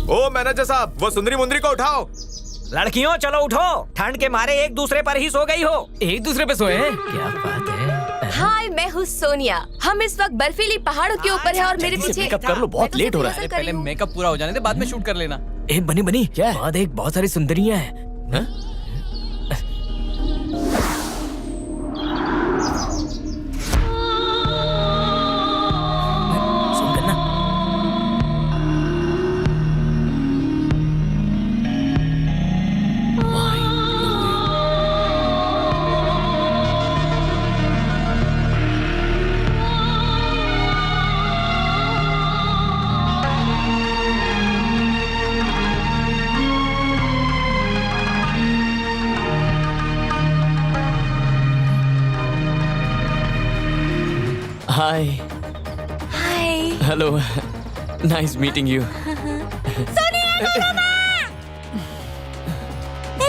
ओ manager साहब, वो सुंदरी मुंदरी को उठाओ। लड़कियों चलो उठो, ठंड के मारे एक दूसरे पर ही सो गई हो। एक दूसरे पे सोए हैं? क्या बात है। हाय, मैं हूँ सोनिया। हम इस वक्त बर्फीली पहाड़ों के ऊपर हैं और मेरे पीछे मेकअप कर लो, बहुत लेट हो रहा है। पहले मेकअप पूरा हो जाने दे, बाद में शूट कर लेना। ए बनी बनी, क्या? वहाँ देख बहुत सारी सुंदरियां हैं। सुन करना। Hi hi. Hello, nice meeting you. एक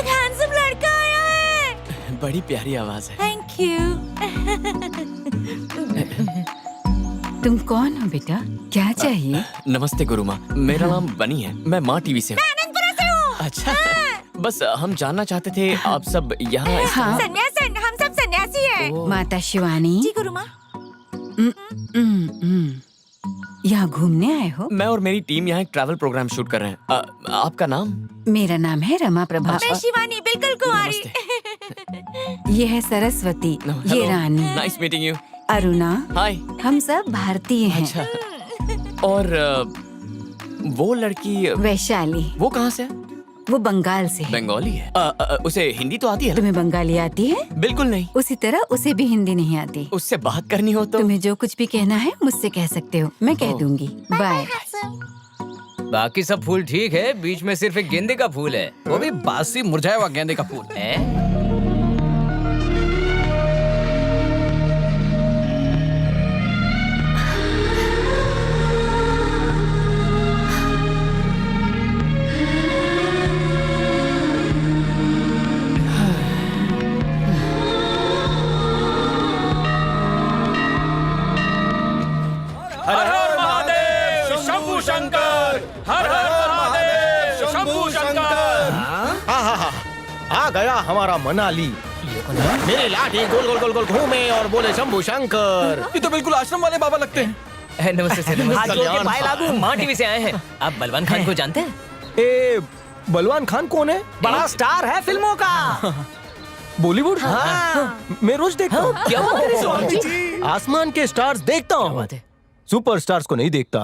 हैंडसम लड़का आया है। बड़ी प्यारी आवाज है। Thank you. तुम कौन हो बेटा? क्या चाहिए? नमस्ते गुरु माँ, मेरा नाम बनी है। मैं माँ टीवी से हूँ। अच्छा, बस हम जानना चाहते थे आप सब यहाँ हाँ। सन्यासी, हम सब सन्यासी हैं। माता शिवानी, जी गुरु माँ। यहाँ घूमने आए हो? मैं और मेरी टीम यहाँ एक ट्रैवल प्रोग्राम शूट कर रहे हैं। आपका नाम? मेरा नाम है रमा प्रभा। मैं शिवानी, बिल्कुल कुंवारी। ये है सरस्वती, ये Rani. Nice meeting you. Aruna. Hi. हम सब भारतीय हैं। अच्छा। और वो लड़की वैशाली। वो कहाँ से है? वो बंगाल से है। बंगाली है। उसे हिंदी तो आती है ना? तुम्हें बंगाली आती है? बिल्कुल नहीं। उसी तरह उसे भी हिंदी नहीं आती। उससे बात करनी हो तो? तुम्हें जो कुछ भी कहना है मुझसे कह सकते हो, मैं कह दूंगी। बाय। बाकी सब फूल ठीक है, बीच में सिर्फ एक गेंदे का फूल है, वो भी बासी मुरझाया हुआ गेंदे का फूल है। आ गया हमारा मनाली। मेरे लाठी गोल गोल गोल गोल घूमे और बोले शंभू शंकर। ये तो बिल्कुल आश्रम वाले बाबा लगते हैं। नमस्ते सर। हाथ जोड़ के पाए लागू, माँ टीवी से आए हैं। आप बलवान खान को जानते हैं? ए, बलवान खान कौन है? बड़ा स्टार है फिल्मों का। बॉलीवुड? हाँ। मैं रोज देखता हूँ। क्या बात कर रहे हो स्वामी जी? आसमान के स्टार्स देखता हूँ, सुपर स्टार्स को नहीं देखता।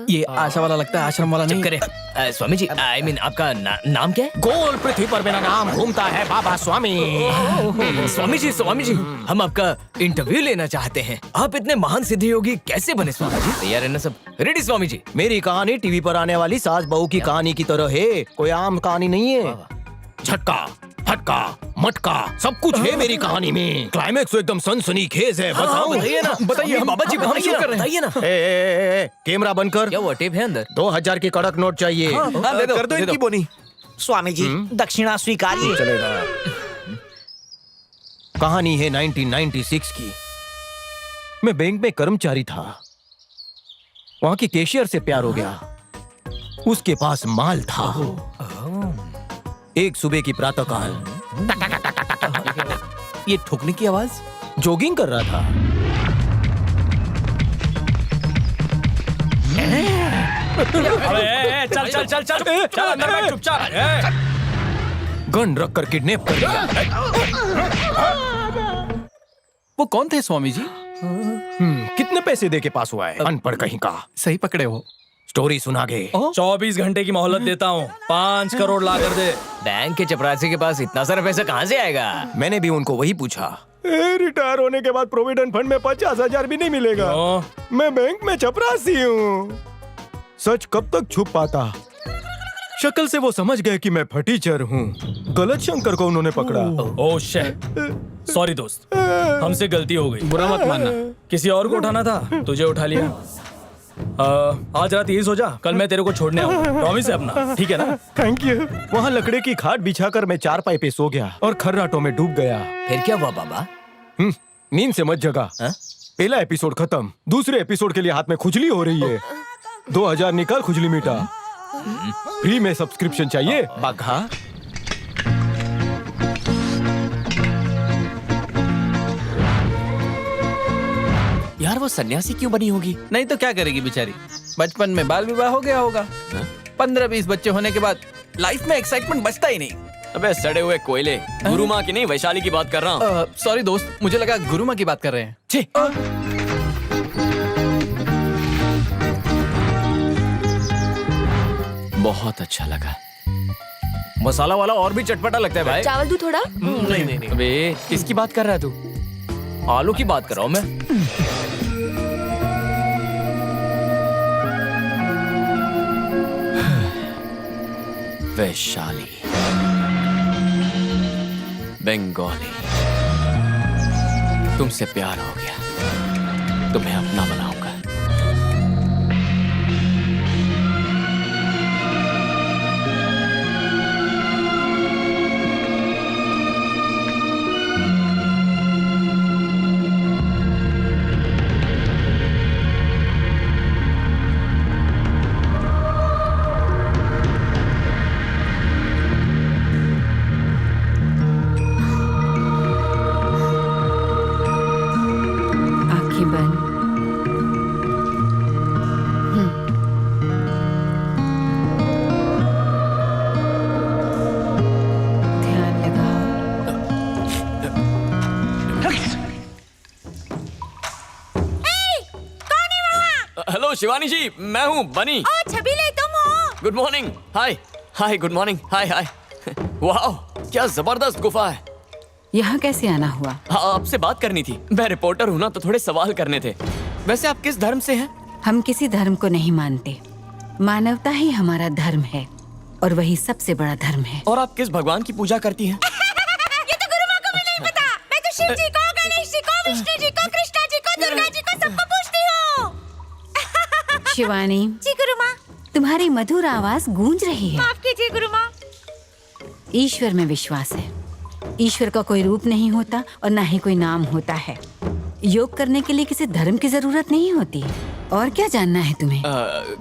ये आशा वाला लगता है, आश्रम वाला नहीं। करे स्वामी जी, आई मीन आपका नाम क्या है? गोल पृथ्वी पर मेरा नाम घूमता है बाबा स्वामी। स्वामी जी, हम आपका इंटरव्यू लेना चाहते हैं। आप इतने महान सिद्धि योगी कैसे बने स्वामी जी? तैयार है ना सब? रेडी स्वामी जी? मेरी कहानी टीवी पर आने वाली सास बहू की कहानी की तरह है, कोई आम कहानी नहीं है। झटका, फटका, मटका सब कुछ है मेरी कहानी में। क्लाइमेक्स तो एकदम सनसनीखेज है। बताऊं? बताइए ना, बताइए बाबा जी, बताइए ना। कैमरा बंद कर। क्या वो टेप है अंदर? 2000 की कड़क नोट चाहिए। कर दो इनकी बोनी। स्वामी जी, दक्षिणा स्वीकारिए। चलेगा। कहानी है 1996 की। मैं बैंक में कर्मचारी था, वहां की कैशियर से प्यार हो गया। उसके पास माल था। एक सुबह की प्रातःकाल ये ठोकने की आवाज? जॉगिंग कर रहा था। अबे चल चल चल चल चल अंदर बैठ चुपचाप। गन रखकर किडनैप कर लिया। वो कौन थे स्वामी जी? कितने पैसे दे के पास हुआ है? अनपढ़ कहीं का। सही पकड़े हो। स्टोरी सुना गए। 24 घंटे की मोहलत देता हूँ, 5 करोड़ ला कर दे। बैंक के चपरासी के पास इतना सारा पैसा कहाँ से आएगा? मैंने भी उनको वही पूछा। रिटायर होने के बाद प्रोविडेंट फंड में 50,000 भी नहीं मिलेगा। मैं बैंक में चपरासी हूँ। सच कब तक छुप पाता? शक्ल से वो समझ गए कि मैं फटीचर हूँ। गलत शंकर को उन्होंने पकड़ा। ओह शिट, सॉरी दोस्त, हमसे गलती हो गई। बुरा मत मानना। किसी और को उठाना था, तुझे उठा लिया। आज रात यही सो जा, कल मैं तेरे को छोड़ने आऊंगा। प्रॉमिस है अपना, ठीक है ना? Thank you. वहाँ लकड़े की खाट बिछाकर मैं चारपाई पे सो गया और खर्राटों में डूब गया। फिर क्या हुआ बाबा? नींद से मत जगा। पहला एपिसोड खत्म, दूसरे एपिसोड के लिए हाथ में खुजली हो रही है। 2000 निकाल, खुजली मिटा। फ्री में सब्सक्रिप्शन चाहिए? बघा यार वो सन्यासी क्यों बनी होगी? नहीं तो क्या करेगी बेचारी, बचपन में बाल विवाह हो गया होगा। 15-20 बच्चे होने के बाद लाइफ में एक्साइटमेंट बचता ही नहीं। अबे सड़े हुए कोयले, गुरु माँ की नहीं वैशाली की बात कर रहा हूँ। सॉरी दोस्त, मुझे लगा गुरु माँ की बात कर रहे हैं। छी। बहुत अच्छा लगा। मसाला वाला और भी चटपटा लगता है भाई। चावल दूं थोड़ा? नहीं, अबे किसकी बात कर रहा है तू? आलू की बात कर रहा हूँ मैं। वैशाली, बंगाली, तुमसे प्यार हो गया, तुम्हें अपना बनाऊंगा। आंखें बंद। ध्यान लगाओ। हेलो शिवानी जी, मैं हूँ बनी। छबीले तुम हो? Good morning. Hi hi, good morning. Hi hi. वाह, क्या जबरदस्त गुफा है। यहाँ कैसे आना हुआ? हाँ, आपसे बात करनी थी। मैं रिपोर्टर हूँ ना, तो थोड़े सवाल करने थे। वैसे आप किस धर्म से हैं? हम किसी धर्म को नहीं मानते। मानवता ही हमारा धर्म है और वही सबसे बड़ा धर्म है। और आप किस भगवान की पूजा करती हैं? ये तो गुरु माँ को भी नहीं पता। मैं तो शिव जी को, गणेश जी को, विष्णु जी को, कृष्णा जी को, दुर्गा जी को सबको पूछती हूँ। शिवानी, जी गुरु माँ। तुम्हारी मधुर आवाज गूंज रही है। माफ कीजिए गुरु माँ। ईश्वर में विश्वास है। ईश्वर का कोई रूप नहीं होता और ना ही कोई नाम होता है। योग करने के लिए किसी धर्म की जरूरत नहीं होती। और क्या जानना है तुम्हें?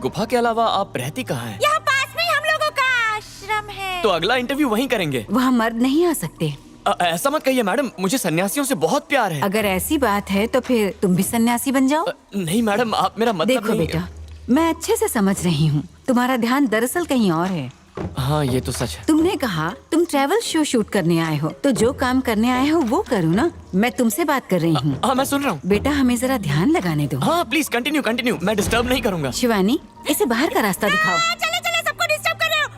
गुफा के अलावा आप रहती कहाँ हैं? यहाँ पास में हम लोगों का आश्रम है। तो अगला इंटरव्यू वहीं करेंगे। वहाँ मर्द नहीं आ सकते। ऐसा मत कहिए मैडम, मुझे सन्यासियों से बहुत प्यार है। अगर ऐसी बात है तो फिर तुम भी सन्यासी बन जाओ। नहीं मैडम, आप मेरा मतलब देखो नहीं। बेटा, मैं अच्छे से समझ रही हूँ, तुम्हारा ध्यान दरअसल कहीं और है। हाँ, ये तो सच है। तुमने कहा तुम ट्रैवल शो शूट करने आए हो, तो जो काम करने आए हो वो करो ना। मैं तुमसे बात कर रही हूँ। हाँ, मैं सुन रहा हूँ। बेटा, हमें जरा ध्यान लगाने दो। हाँ प्लीज कंटिन्यू कंटिन्यू, मैं डिस्टर्ब नहीं करूंगा। शिवानी, इसे बाहर का रास्ता दिखाओ। चलो चलो, सबको डिस्टर्ब कर रहे हो।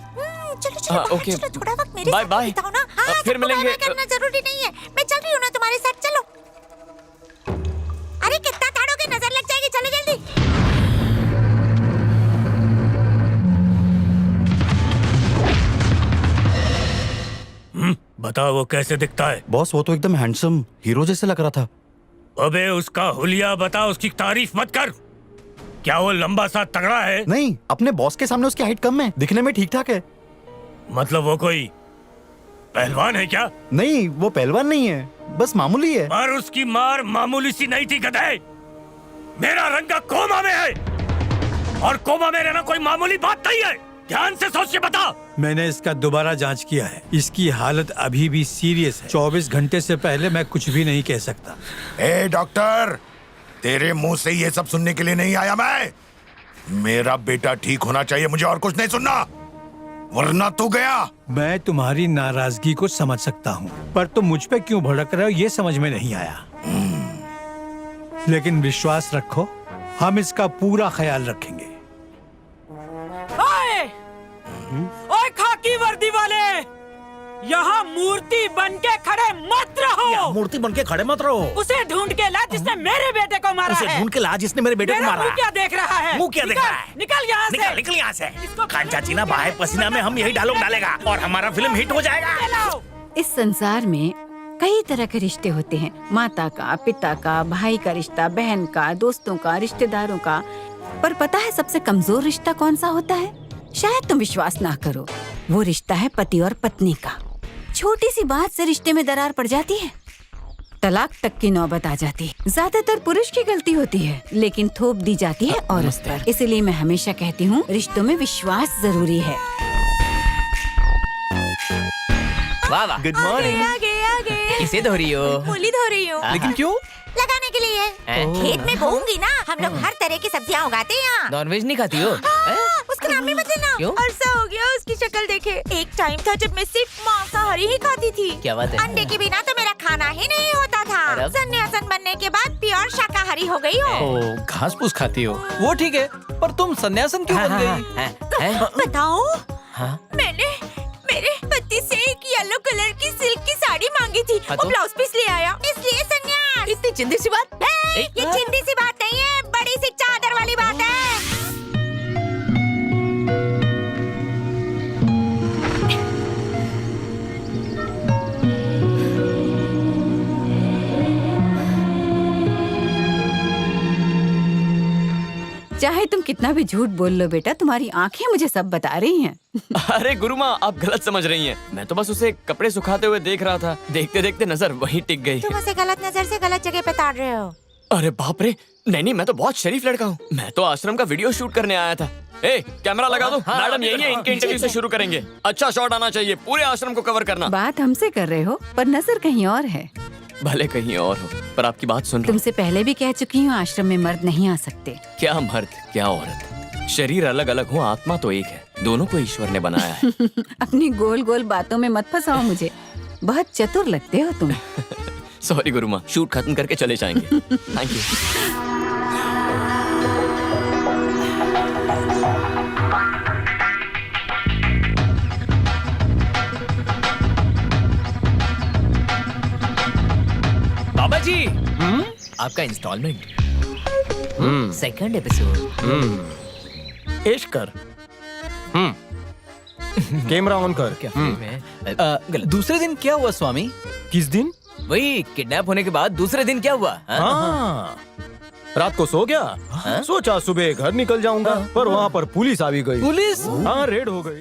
चलो चलो हाँ, बाहर ओके। चलो, थोड़ा वक्त मेरे बाय साथ बाय। बिताओ ना। हाँ, फिर सबको मिलेंगे। बाय-बाय करना जरूरी नहीं है। मैं चल रही हूँ ना तुम्हारे साथ, चलो। अरे कितना ताड़ोगे, नजर लग जाएगी। चलो जल्दी। बताओ वो कैसे दिखता है? बॉस वो तो एकदम हैंडसम हीरो जैसे लग रहा था। अबे उसका हुलिया बता, उसकी तारीफ मत कर। क्या वो लंबा सा तगड़ा है? नहीं, अपने बॉस के सामने उसकी हाइट कम है, दिखने में ठीक ठाक है। मतलब वो कोई पहलवान है क्या? नहीं, वो पहलवान नहीं है, बस मामूली है। पर उसकी मार मामूली सी नहीं थी गधे। मेरा रंगा कोमा में है, और कोमा में रहना कोई मामूली बात नहीं है। ध्यान से सोच के बता। मैंने इसका दोबारा जांच किया है। इसकी हालत अभी भी सीरियस है। 24 घंटे से पहले मैं कुछ भी नहीं कह सकता। ए डॉक्टर, तेरे मुंह से ये सब सुनने के लिए नहीं आया मैं। मेरा बेटा ठीक होना चाहिए, मुझे और कुछ नहीं सुनना, वरना तू गया। मैं तुम्हारी नाराजगी को समझ सकता हूँ, पर तुम मुझ पे क्यों भड़क रहे हो ये समझ में नहीं आया। लेकिन विश्वास रखो, हम इसका पूरा ख्याल रखेंगे। ओए खाकी वर्दी वाले, यहाँ मूर्ति बन के खड़े मत रहो। मूर्ति बन के खड़े मत रहो। उसे ढूंढ के ला जिसने मेरे बेटे को मारा है। ढूंढ के ला जिसने मेरे बेटे को मारा मुंह क्या देख रहा है? मुंह क्या देख रहा है? निकल यहाँ से। निकल यहाँ से। इसको खान चाची ना बाहे पसीना में हम यही डायलॉग डालेगा और हमारा फिल्म हिट हो जाएगा। लाओ। इस संसार में कई तरह के रिश्ते होते हैं। माता का, पिता का, भाई का रिश्ता, बहन का, दोस्तों का, रिश्तेदारों का। पर पता है सबसे कमजोर रिश्ता कौन सा होता है? शायद तुम विश्वास ना करो, वो रिश्ता है पति और पत्नी का। छोटी सी बात से रिश्ते में दरार पड़ जाती है। तलाक तक की नौबत आ जाती है। ज्यादातर पुरुष की गलती होती है, लेकिन थोप दी जाती है औरत पर। इसीलिए मैं हमेशा कहती हूँ, रिश्तों में विश्वास जरूरी है। वाह वाह, गुड मॉर्निंग। आगे किसे धो रही हो? मूली धो रही हूँ। लेकिन क्यों? लगाने के लिए। खेत में बोऊंगी ना, हम लोग हर तरह की सब्जियाँ उगाते हैं यहाँ। नॉनवेज नहीं खाती हो? उसका नाम नहीं बदलना। क्यों? अरसा हो गया उसकी शक्ल देखे। एक टाइम था जब मैं सिर्फ मांसाहारी ही खाती थी। क्या बात है? अंडे के बिना तो मेरा खाना ही नहीं होता था। अरे अब? सन्यासन बनने के बाद प्योर शाकाहारी हो गई हूँ। ओ, घास फूस खाती हो, वो ठीक है, पर तुम सन्यासन क्यों बन गई? बताओ, हाँ? मैंने मेरे पति से एक येलो कलर की सिल्क की साड़ी मांगी थी। हाँ वो तो? ब्लाउज पीस ले आया, इसलिए सन्यास। इतनी चिंदी सी बात? ये चिंदी सी बात नहीं है, बड़ी सी चादर वाली बात है। चाहे तुम कितना भी झूठ बोल लो बेटा, तुम्हारी आंखें मुझे सब बता रही हैं। अरे गुरु माँ, आप गलत समझ रही हैं। मैं तो बस उसे कपड़े सुखाते हुए देख रहा था। देखते देखते नजर वहीं टिक गई। तुम उसे गलत नजर से गलत जगह पे ताड़ रहे हो। अरे बाप रे, नहीं मैं तो बहुत शरीफ लड़का हूँ। मैं तो आश्रम का वीडियो शूट करने आया था। ए, कैमरा लगा दो। मैडम यही है, इनके इंटरव्यू से शुरू करेंगे। अच्छा शॉट आना चाहिए, पूरे आश्रम को कवर करना। बात हमसे कर रहे हो, पर नजर कहीं और है। भले कहीं और हो, पर आपकी बात सुन रहा हूँ। तुमसे पहले भी कह चुकी हूँ, आश्रम में मर्द नहीं आ सकते। क्या मर्द क्या औरत, शरीर अलग अलग हो, आत्मा तो एक है। दोनों को ईश्वर ने बनाया है। अपनी गोल गोल बातों में मत फंसाओ मुझे। बहुत चतुर लगते हो तुम। सॉरी गुरु माँ, शूट खत्म करके चले जाएंगे। Thank you. बाबा जी, आपका इंस्टॉलमेंट, सेकंड एपिसोड। ऐश कर। कैमरा ऑन कर। क्या फिल्म है? दूसरे दिन क्या हुआ स्वामी? किस दिन? वही किडनैप होने के बाद दूसरे दिन क्या हुआ? हाँ, रात को सो गया। सोचा सुबह घर निकल जाऊंगा, पर वहाँ पर पुलिस आ भी गई। पुलिस? हाँ, रेड हो गई।